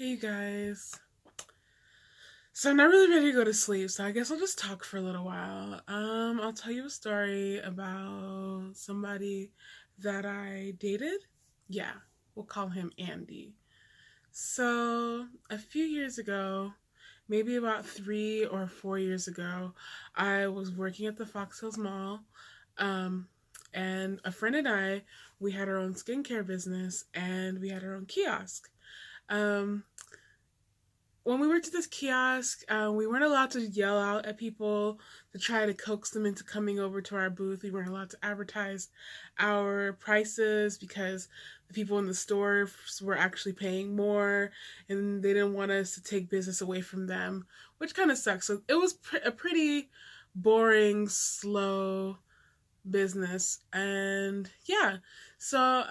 Hey you guys. So I'm not really ready to go to sleep, so I guess I'll just talk for a little while. I'll tell you a story about somebody that I dated. Yeah, we'll call him Andy. So a few years ago, maybe about 3 or 4 years ago, I was working at the Fox Hills Mall. Um, and a friend and we had our own skincare business and we had our own kiosk. Um, when we worked at this kiosk, we weren't allowed to yell out at people to try to coax them into coming over to our booth. We weren't allowed to advertise our prices because the people in the stores were actually paying more and they didn't want us to take business away from them, which kind of sucks. So it was a pretty boring, slow business. And yeah, so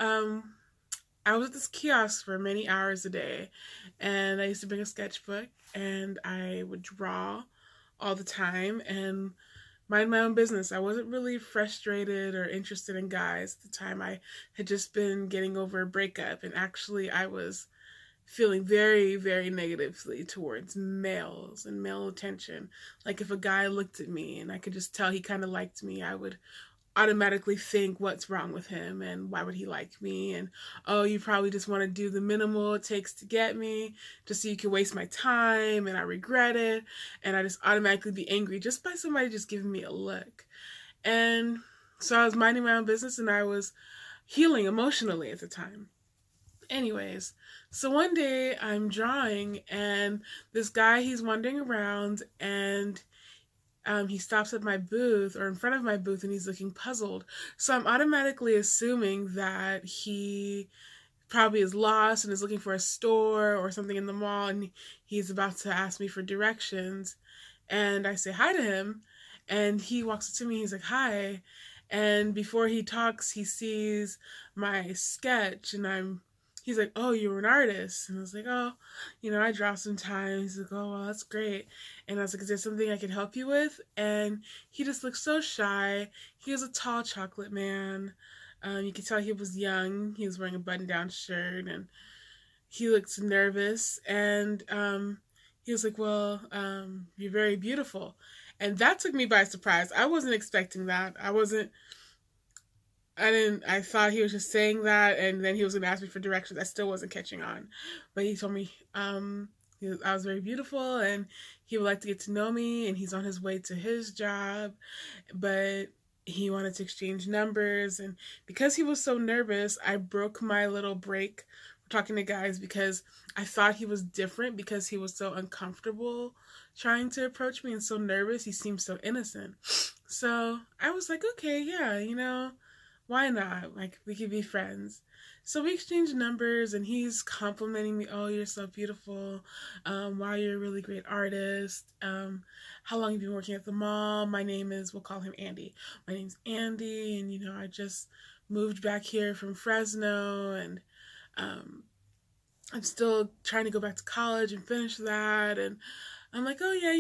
I was at this kiosk for many hours a day, and I used to bring a sketchbook, and I would draw all the time and mind my own business. I wasn't really frustrated or interested in guys at the time. I had just been getting over a breakup, and actually, I was feeling very, very negatively towards males and male attention. Like if a guy looked at me and I could just tell he kind of liked me, I would automatically think what's wrong with him and why would he like me, and oh, you probably just want to do the minimal it takes to get me just so you can waste my time, and I regret it, and I just automatically be angry just by somebody just giving me a look. And so I was minding my own business and I was healing emotionally at the time. Anyways, so one day I'm drawing and this guy, he's wandering around, and he stops at my booth or in front of my booth and he's looking puzzled. So I'm automatically assuming that he probably is lost and is looking for a store or something in the mall, and he's about to ask me for directions. And I say hi to him, and he walks up to me. He's like, "Hi." And before he talks, he sees my sketch, and he's like, "Oh, you're an artist." And I was like, "Oh, I draw sometimes." He's like, "Oh, well, that's great." And I was like, "Is there something I can help you with?" And he just looked so shy. He was a tall chocolate man. You could tell he was young. He was wearing a button-down shirt, and he looked nervous. And he was like, "Well, you're very beautiful." And that took me by surprise. I wasn't expecting that. I thought he was just saying that, and then he was going to ask me for directions. I still wasn't catching on. But he told me I was very beautiful, and he would like to get to know me, and he's on his way to his job. But he wanted to exchange numbers, and because he was so nervous, I broke my little break for talking to guys because I thought he was different because he was so uncomfortable trying to approach me and so nervous. He seemed so innocent. So I was like, okay, yeah, why not? Like, we could be friends. So we exchanged numbers, and he's complimenting me. "Oh, you're so beautiful. Wow, you're a really great artist. How long have you been working at the mall? We'll call him Andy. My name's Andy, and, I just moved back here from Fresno, and um, I'm still trying to go back to college and finish that." And I'm like, "Oh, yeah,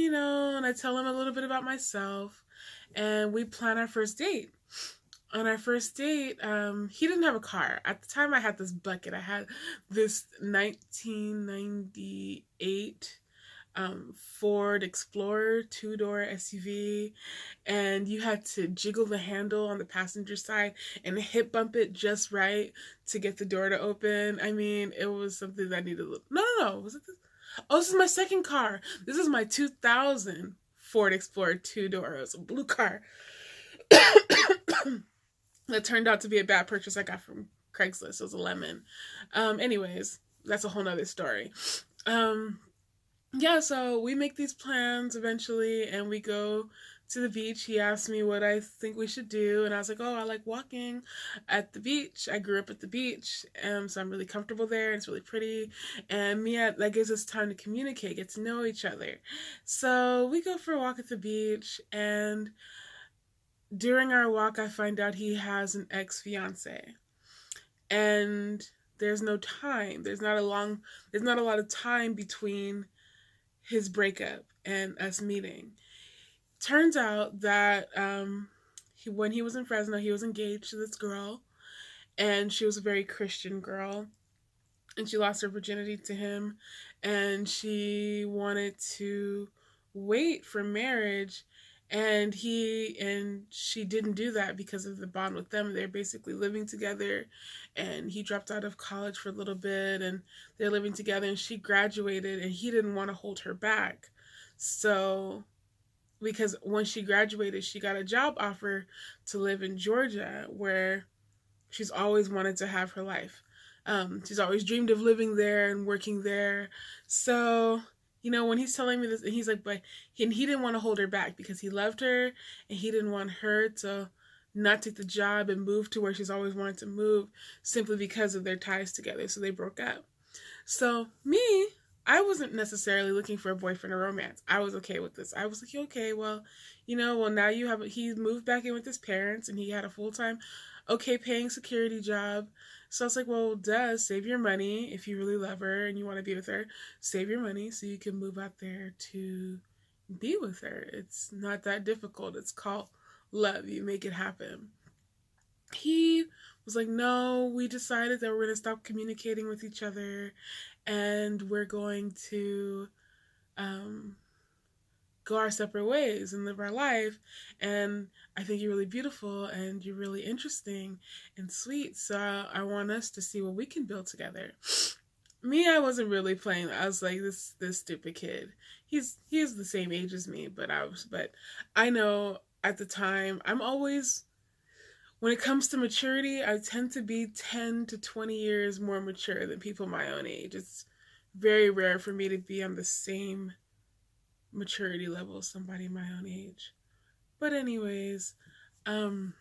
and I tell him a little bit about myself, and we plan our first date. On our first date, he didn't have a car. At the time, I had this bucket. I had this 1998 Ford Explorer two-door SUV, and you had to jiggle the handle on the passenger side and hip bump it just right to get the door to open. I mean, it was something that needed. No. Was it this? Oh, this is my second car. This is my 2000 Ford Explorer two-door. It was a blue car. That turned out to be a bad purchase I got from Craigslist. It was a lemon. Anyways, that's a whole nother story. Yeah, so we make these plans eventually, and we go to the beach. He asked me what I think we should do, and I was like, "Oh, I like walking at the beach. I grew up at the beach, so I'm really comfortable there. It's really pretty, and that gives us time to communicate, get to know each other." So we go for a walk at the beach, and during our walk, I find out he has an ex-fiance, and there's no time. There's not a lot of time between his breakup and us meeting. Turns out that when he was in Fresno, he was engaged to this girl, and she was a very Christian girl. and she lost her virginity to him, and she wanted to wait for marriage, and she didn't do that because of the bond with them. They're basically living together, and he dropped out of college for a little bit, and they're living together, and she graduated, and he didn't want to hold her back. So because when she graduated, she got a job offer to live in Georgia, where she's always wanted to have her life. She's always dreamed of living there and working there. So, when he's telling me this, and he's like, but he didn't want to hold her back because he loved her, and he didn't want her to not take the job and move to where she's always wanted to move simply because of their ties together. So they broke up. So me, I wasn't necessarily looking for a boyfriend or romance. I was okay with this. I was like, okay, well, now he moved back in with his parents, and he had a full-time, okay paying security job. So I was like, well, duh, save your money if you really love her and you want to be with her. Save your money so you can move out there to be with her. It's not that difficult. It's called love. You make it happen. He was like, no, we decided that we're going to stop communicating with each other, and we're going to um, go our separate ways and live our life. And I think you're really beautiful, and you're really interesting and sweet. So I want us to see what we can build together. Me, I wasn't really playing. I was like, this stupid kid. He's the same age as me, but I know at the time, when it comes to maturity, I tend to be 10 to 20 years more mature than people my own age. It's very rare for me to be on the same maturity level as somebody my own age. But anyways, um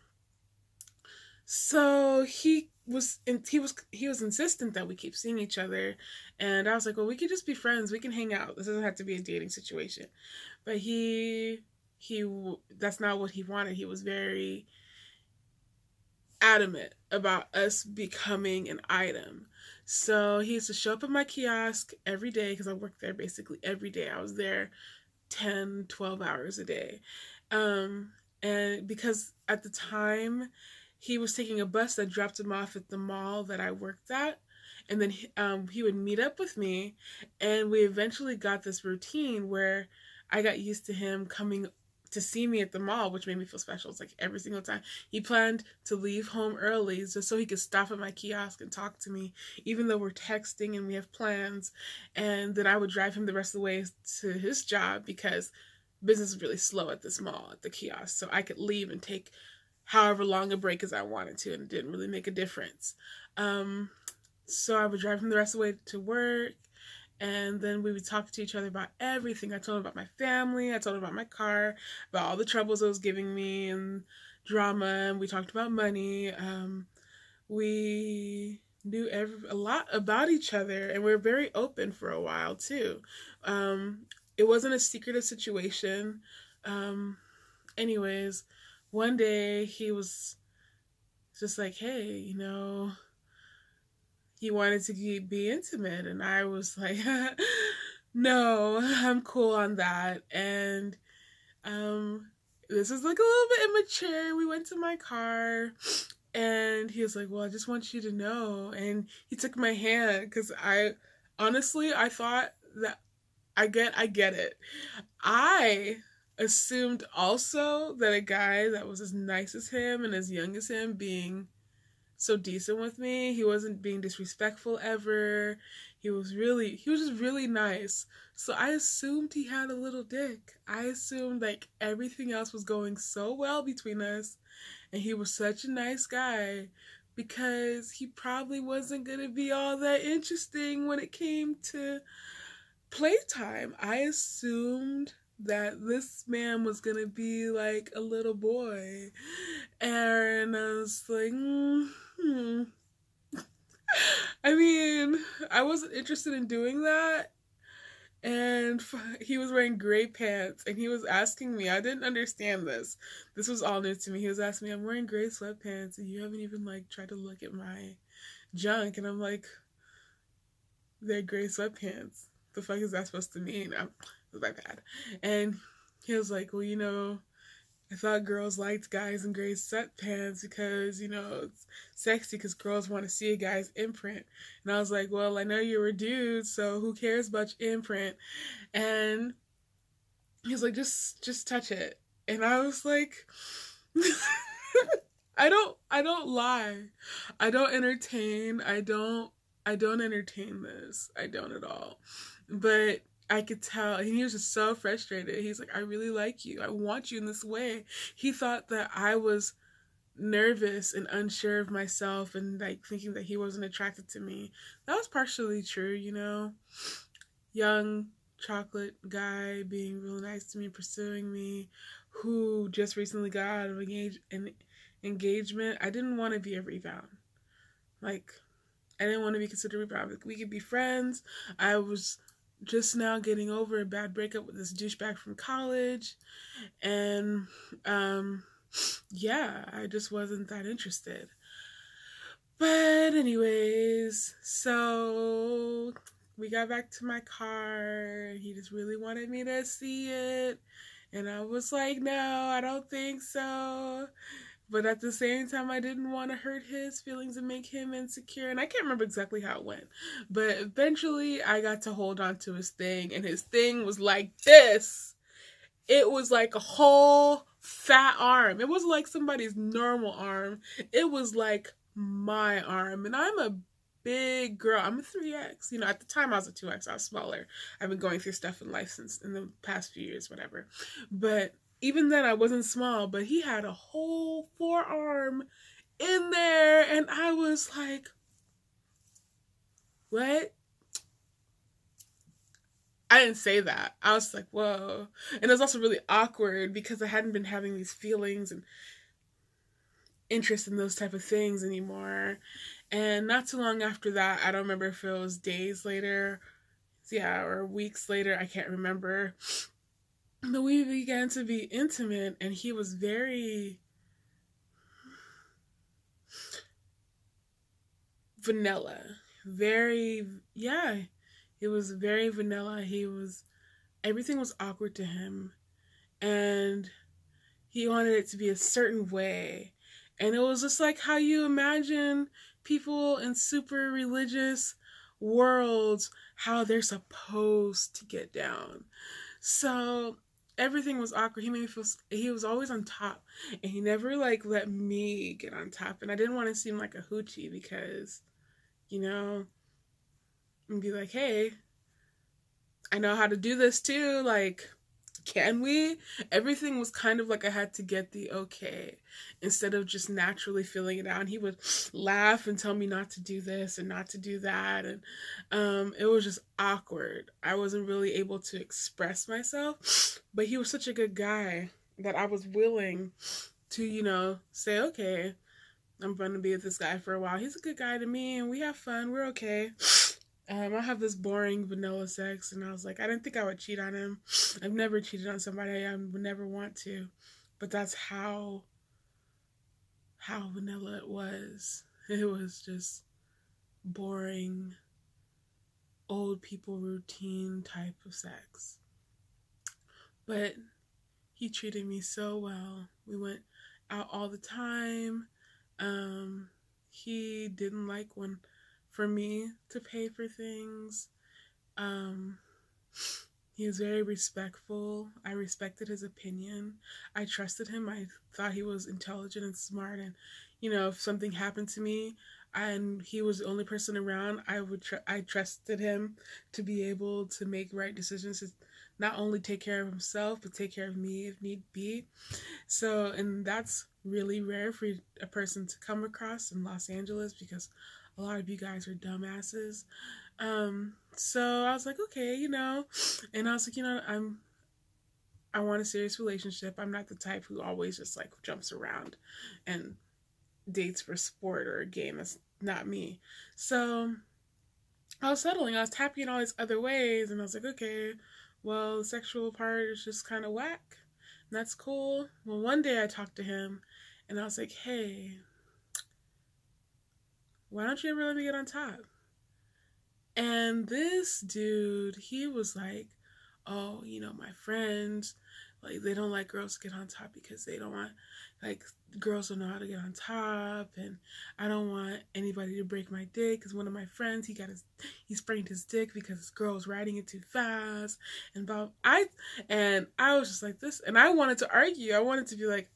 so he was insistent that we keep seeing each other, and I was like, well, we could just be friends. We can hang out. This doesn't have to be a dating situation. But he that's not what he wanted. He was very adamant about us becoming an item. So he used to show up at my kiosk every day because I worked there basically every day. I was there 10, 12 hours a day. Um, and because at the time he was taking a bus that dropped him off at the mall that I worked at. And then he would meet up with me, and we eventually got this routine where I got used to him coming to see me at the mall, which made me feel special. It's like every single time. He planned to leave home early just so he could stop at my kiosk and talk to me, even though we're texting and we have plans. And then I would drive him the rest of the way to his job because business is really slow at this mall, at the kiosk. So I could leave and take however long a break as I wanted to, and it didn't really make a difference. Um, so I would drive him the rest of the way to work, and then we would talk to each other about everything. I told him about my family, I told him about my car, about all the troubles it was giving me, and drama, and we talked about money. We knew a lot about each other, and we were very open for a while too. It wasn't a secretive situation. Um, Anyways, one day he was just like, hey, he wanted to be intimate, and I was like, no, I'm cool on that. And um this is like a little bit immature. We went to my car, and he was like, well, I just want you to know. And he took my hand because I thought that I get it. I assumed also that a guy that was as nice as him and as young as him being so decent with me. He wasn't being disrespectful ever. He was just really nice. So I assumed he had a little dick. I assumed like everything else was going so well between us, and he was such a nice guy because he probably wasn't going to be all that interesting when it came to playtime. I assumed that this man was gonna be like a little boy, and I was like, I mean, I wasn't interested in doing that. And he was wearing gray pants, and he was asking me, I didn't understand this. This was all new to me. He was asking me, I'm wearing gray sweatpants, and you haven't even like tried to look at my junk. And I'm like, they're gray sweatpants. The fuck is that supposed to mean? It was my bad. And he was like, well, I thought girls liked guys in gray sweatpants because, it's sexy because girls want to see a guy's imprint. And I was like, well, I know you're a dude, so who cares about your imprint? And he's like, just touch it. And I was like, I don't lie. I don't entertain this. I don't at all. But I could tell, and he was just so frustrated. He's like, I really like you. I want you in this way. He thought that I was nervous and unsure of myself and like thinking that he wasn't attracted to me. That was partially true. Young chocolate guy being real nice to me, pursuing me, who just recently got out of an engagement. I didn't want to be a rebound. Like, I didn't want to be considered a rebound. Like, we could be friends. I was just now getting over a bad breakup with this douchebag from college. And, yeah, I just wasn't that interested. But anyways, so we got back to my car. He just really wanted me to see it. And I was like, no, I don't think so. But at the same time, I didn't want to hurt his feelings and make him insecure. And I can't remember exactly how it went. But eventually, I got to hold on to his thing. And his thing was like this. It was like a whole fat arm. It wasn't like somebody's normal arm. It was like my arm. And I'm a big girl. I'm a 3X. At the time I was a 2X. I was smaller. I've been going through stuff in life since in the past few years, whatever. But even then I wasn't small, but he had a whole forearm in there. And I was like, what? I didn't say that. I was like, whoa. And it was also really awkward because I hadn't been having these feelings and interest in those type of things anymore. And not too long after that, I don't remember if it was days later, yeah, or weeks later, I can't remember. But we began to be intimate, and he was very vanilla. Very, yeah, it was very vanilla. Everything was awkward to him. And he wanted it to be a certain way. And it was just like how you imagine people in super religious worlds, how they're supposed to get down. So everything was awkward. He made me feel, he was always on top. And he never like let me get on top. And I didn't want to seem like a hoochie because, and be like, hey, I know how to do this too. Like, can we? Everything was kind of like I had to get the okay instead of just naturally feeling it out. And he would laugh and tell me not to do this and not to do that. And it was just awkward. I wasn't really able to express myself, but he was such a good guy that I was willing to, say, okay, I'm going to be with this guy for a while. He's a good guy to me and we have fun. We're okay. I have this boring vanilla sex, and I was like, I didn't think I would cheat on him. I've never cheated on somebody. I would never want to, but that's how vanilla it was. It was just boring, old people routine type of sex. But he treated me so well. We went out all the time. He didn't like for me to pay for things. He was very respectful. I respected his opinion. I trusted him. I thought he was intelligent and smart. And, if something happened to me and he was the only person around, I trusted him to be able to make right decisions, to not only take care of himself, but take care of me if need be. So, and that's really rare for a person to come across in Los Angeles because a lot of you guys are dumbasses. So I was like, okay, and I was like, I want a serious relationship. I'm not the type who always just like jumps around and dates for sport or a game. That's not me. So I was settling. I was happy in all these other ways, and I was like, okay, well, the sexual part is just kind of whack. And that's cool. Well, one day I talked to him, and I was like, hey, why don't you ever let me get on top? And this dude, he was like, oh, my friends, Like, they don't like girls to get on top because they don't want, like, girls don't know how to get on top, and I don't want anybody to break my dick, because one of my friends, he sprained his dick because this girl was riding it too fast, and I was just like this, and I wanted to argue. I wanted to be like,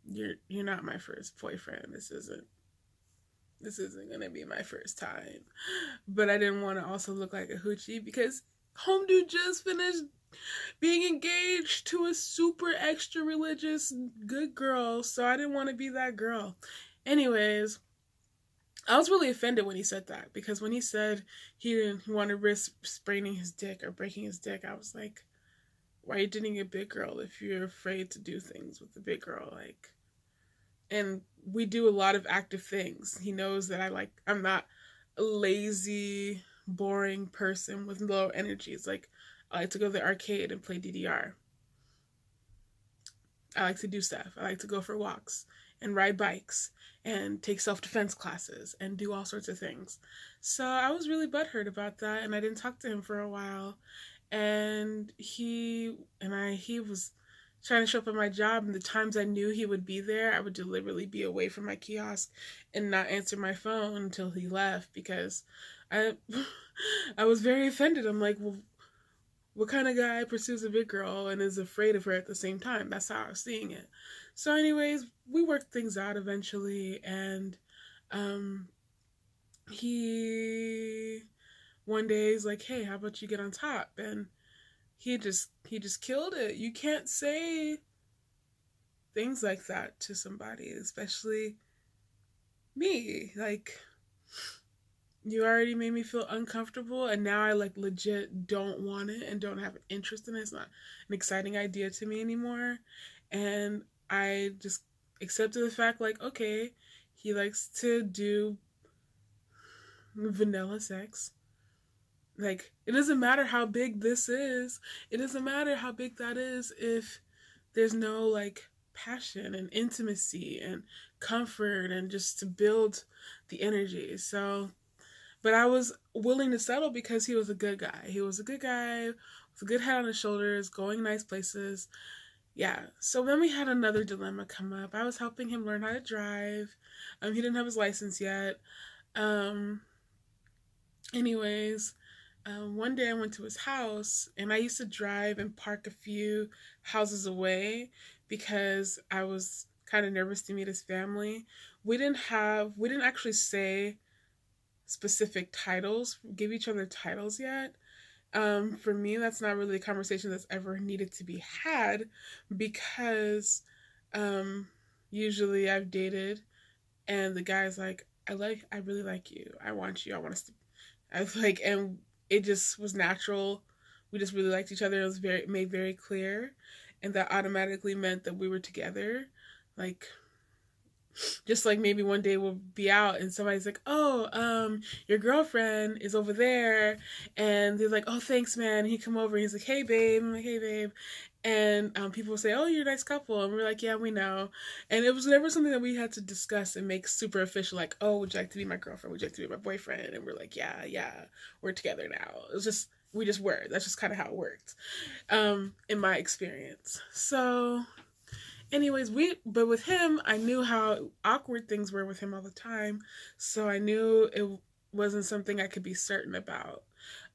you're not my first boyfriend. This isn't gonna be my first time. But I didn't want to also look like a hoochie, because home dude just finished being engaged to a super extra religious good girl, so I didn't want to be that girl. Anyways, I was really offended when he said that, because when he said he didn't want to risk spraining his dick or breaking his dick, I was like, why are you dating a big girl if you're afraid to do things with the big girl? Like, and we do a lot of active things. He knows that I'm not a lazy, boring person with low energy. It's like, I like to go to the arcade and play DDR. I like to do stuff. I like to go for walks and ride bikes and take self-defense classes and do all sorts of things. So I was really butthurt about that, and I didn't talk to him for a while. And he was trying to show up at my job, and the times I knew he would be there, I would deliberately be away from my kiosk and not answer my phone until he left, because I I was very offended. I'm like, well, what kind of guy pursues a big girl and is afraid of her at the same time? That's how I was seeing it. So anyways, we worked things out eventually, and um he one day is like, hey, how about you get on top? And he just killed it. You can't say things like that to somebody, especially me. Like, you already made me feel uncomfortable, and now I like legit don't want it and don't have an interest in it. It's not an exciting idea to me anymore. And I just accepted the fact, like, okay, he likes to do vanilla sex. Like, it doesn't matter how big this is. It doesn't matter how big that is if there's no like passion and intimacy and comfort and just to build the energy. So, but I was willing to settle because he was a good guy. He was a good guy with a good head on his shoulders, going nice places. Yeah. So then we had another dilemma come up. I was helping him learn how to drive. He didn't have his license yet. Um, anyways, one day I went to his house, and I used to drive and park a few houses away because I was kind of nervous to meet his family. We didn't actually say specific titles, give each other titles yet. For me, that's not really a conversation that's ever needed to be had, because um, usually I've dated and the guy's like, I really like you. I want you. I want us to, I was like, and it just was natural. We just really liked each other. It was made very clear, and that automatically meant that we were together. Like, just like maybe one day we'll be out and somebody's like, oh, your girlfriend is over there, and they're like, oh, thanks, man. And he come over and he's like, hey babe. I'm like, hey babe. And people will say, oh, you're a nice couple, and we're like, yeah, we know. And it was never something that we had to discuss and make super official, like, oh, would you like to be my girlfriend, would you like to be my boyfriend? And we're like, yeah, we're together now. It was just, we just were. That's just kind of how it worked, in my experience. So anyways, but with him, I knew how awkward things were with him all the time, so I knew it wasn't something I could be certain about.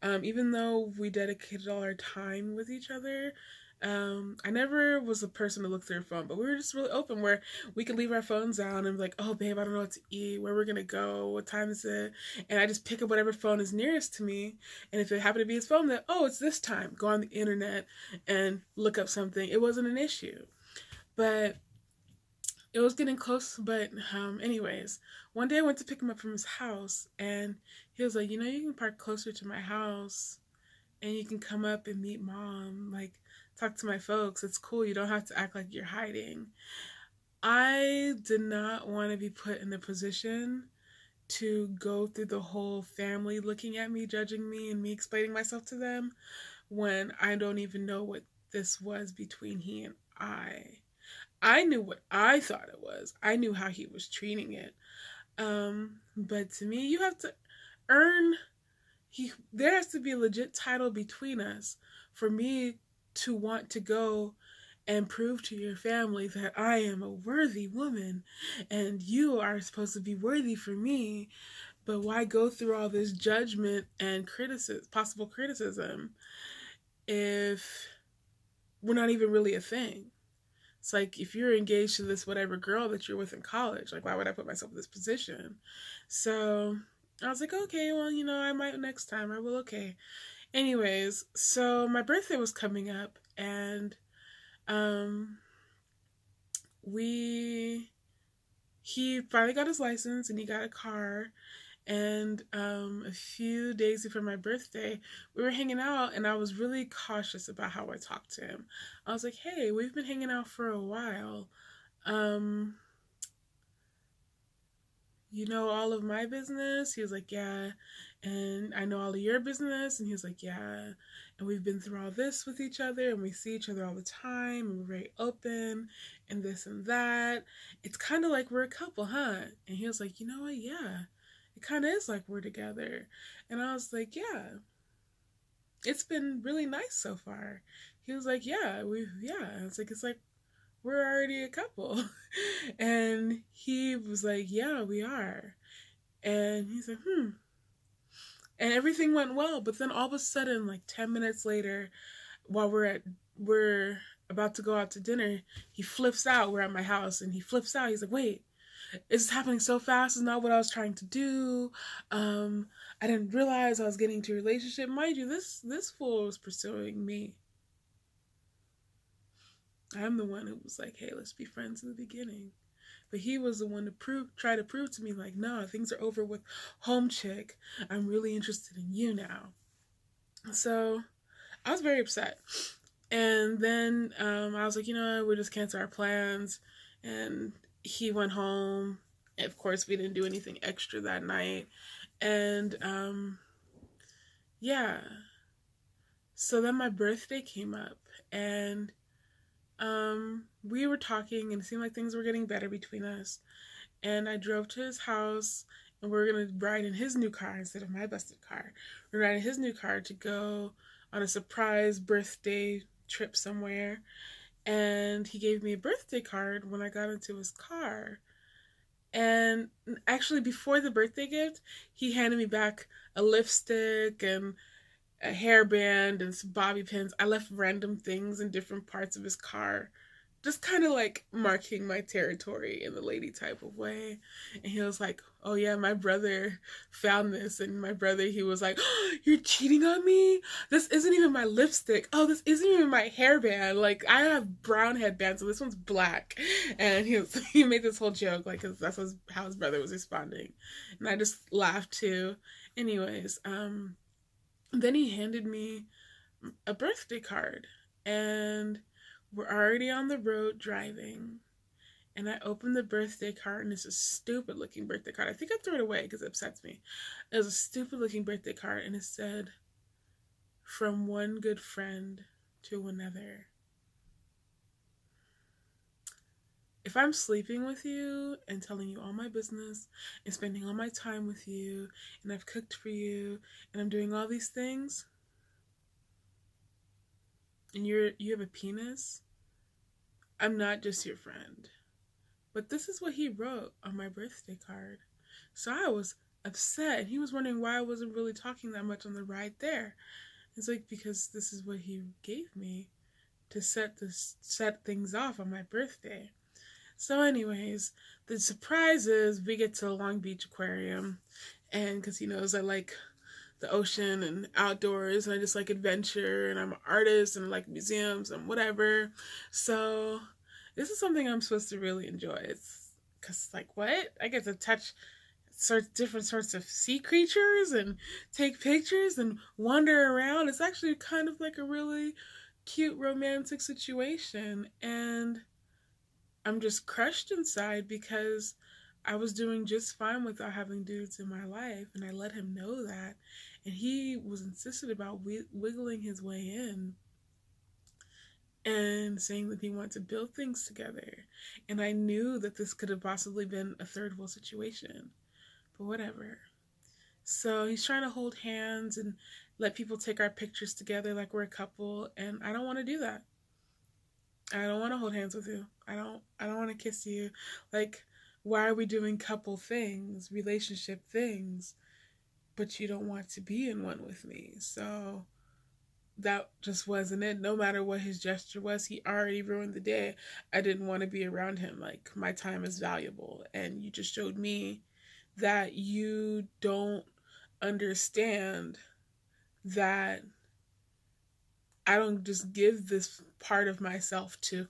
Even though we dedicated all our time with each other, I never was a person to look through a phone, but we were just really open, where we could leave our phones out and be like, oh babe, I don't know what to eat, where we're gonna go, what time is it? And I just pick up whatever phone is nearest to me, and if it happened to be his phone, then, oh, it's this time, go on the internet and look up something. It wasn't an issue. But it was getting close. But anyways, one day I went to pick him up from his house, and he was like, you know, you can park closer to my house and you can come up and meet mom, like, talk to my folks. It's cool, you don't have to act like you're hiding. I did not want to be put in a position to go through the whole family looking at me, judging me, and me explaining myself to them when I don't even know what this was between he and I knew what I thought it was. I knew how he was treating it. But to me, you have to earn. There has to be a legit title between us for me to want to go and prove to your family that I am a worthy woman and you are supposed to be worthy for me. But why go through all this judgment and possible criticism, if we're not even really a thing? It's like, if you're engaged to this whatever girl that you're with in college, like, why would I put myself in this position? So I was like, okay, well, I might next time. I will, okay. Anyways, so my birthday was coming up, and um, we he finally got his license and he got a car. And a few days before my birthday, we were hanging out, and I was really cautious about how I talked to him. I was like, hey, we've been hanging out for a while. Um, you know all of my business? He was like, yeah. And I know all of your business? And he was like, yeah. And we've been through all this with each other, and we see each other all the time, and we're very open, and this and that. It's kind of like we're a couple, huh? And he was like, you know what? Yeah. It kind of is like we're together. And I was like, yeah. It's been really nice so far. He was like, yeah. It's like we're already a couple. And he was like, yeah, we are. And he's like, and everything went well. But then all of a sudden, like 10 minutes later, while we're about to go out to dinner, he flips out. We're at my house, and he flips out. He's like, wait, it's happening so fast. It's not what I was trying to do. I didn't realize I was getting into a relationship. Mind you, this fool was pursuing me. I'm the one who was like, hey, let's be friends in the beginning. But he was the one to try to prove to me, like, no, things are over with home chick. I'm really interested in you now. So I was very upset. And then I was like, we'll just cancel our plans. And he went home. And of course, we didn't do anything extra that night. And yeah. So then my birthday came up, and we were talking, and it seemed like things were getting better between us. And I drove to his house, and we were going to ride in his new car instead of my busted car. We were riding his new car to go on a surprise birthday trip somewhere. And he gave me a birthday card when I got into his car. And actually, before the birthday gift, he handed me back a lipstick and a hairband and some bobby pins. I left random things in different parts of his car, just kind of like marking my territory in the lady type of way. And he was like, oh yeah, my brother found this. And my brother, he was like, oh, you're cheating on me? This isn't even my lipstick. Oh, this isn't even my hairband. Like, I have brown headbands, so this one's black. And he made this whole joke, like, cause that's how his brother was responding. And I just laughed too. Anyways, then he handed me a birthday card, and we're already on the road driving. And I opened the birthday card, and it's a stupid looking birthday card. I think I threw it away because it upsets me. It was a stupid looking birthday card, and it said, from one good friend to another. If I'm sleeping with you and telling you all my business and spending all my time with you, and I've cooked for you, and I'm doing all these things, and you have a penis, I'm not just your friend. But this is what he wrote on my birthday card. So I was upset, and he was wondering why I wasn't really talking that much on the ride there. It's like, because this is what he gave me to set things off on my birthday. So anyways, the surprise is we get to the Long Beach Aquarium, and because he knows I like the ocean and outdoors, and I just like adventure, and I'm an artist, and I like museums and whatever. So this is something I'm supposed to really enjoy. It's because, like, what? I get to touch different sorts of sea creatures and take pictures and wander around. It's actually kind of like a really cute romantic situation, and I'm just crushed inside because I was doing just fine without having dudes in my life, and I let him know that, and he was insistent about wiggling his way in and saying that he wanted to build things together. And I knew that this could have possibly been a third world situation, but whatever. So he's trying to hold hands and let people take our pictures together like we're a couple, and I don't want to do that. I don't want to hold hands with you. I don't want to kiss you. Like, why are we doing couple things, relationship things, but you don't want to be in one with me? So that just wasn't it. No matter what his gesture was, he already ruined the day. I didn't want to be around him. Like, my time is valuable, and you just showed me that you don't understand that I don't just give this part of myself to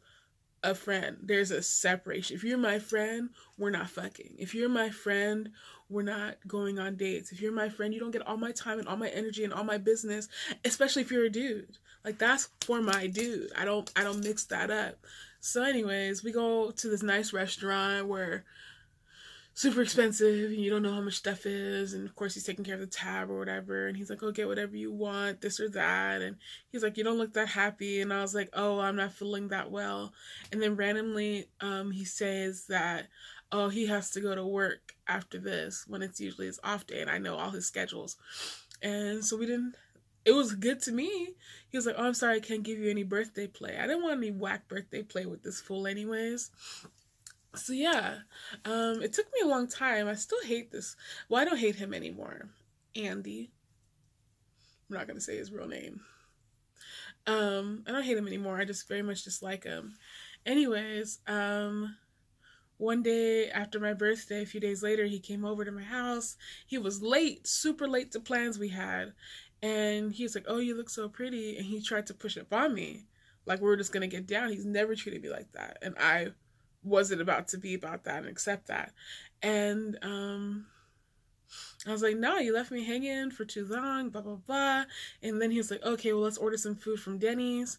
a friend. There's a separation. If you're my friend, we're not fucking. If you're my friend, we're not going on dates. If you're my friend, you don't get all my time and all my energy and all my business, especially if you're a dude. Like, that's for my dude. I don't mix that up. So anyways, we go to this nice restaurant where super expensive and you don't know how much stuff is, and of course he's taking care of the tab or whatever, and he's like, oh, get whatever you want, this or that, and he's like, you don't look that happy, and I was like, oh, I'm not feeling that well. And then randomly he says that, oh, he has to go to work after this when it's usually his off day, and I know all his schedules. And so we didn't, it was good to me. He was like, oh, I'm sorry, I can't give you any birthday play. I didn't want any whack birthday play with this fool anyways. So yeah, it took me a long time. I still hate this. Well, I don't hate him anymore. Andy. I'm not gonna say his real name. I don't hate him anymore. I just very much dislike him. Anyways, one day after my birthday, a few days later, he came over to my house. He was late, super late to plans we had, and he was like, "Oh, you look so pretty," and he tried to push up on me, like we were just gonna get down. He's never treated me like that, and I wasn't about to be about that and accept that. And I was like, no, you left me hanging for too long, blah, blah, blah. And then he was like, okay, well, let's order some food from Denny's.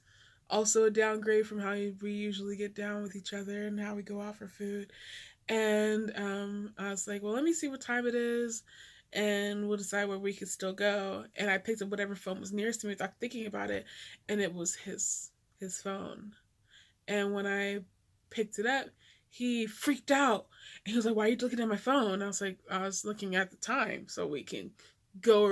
Also a downgrade from how we usually get down with each other and how we go out for food. And I was like, well, let me see what time it is and we'll decide where we could still go. And I picked up whatever phone was nearest to me without thinking about it. And it was his phone. And when I picked it up, he freaked out. And he was like, why are you looking at my phone? And I was like, I was looking at the time so we can go.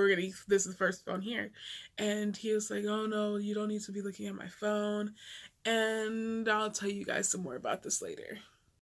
This is the first phone here. And he was like, oh no, you don't need to be looking at my phone. And I'll tell you guys some more about this later.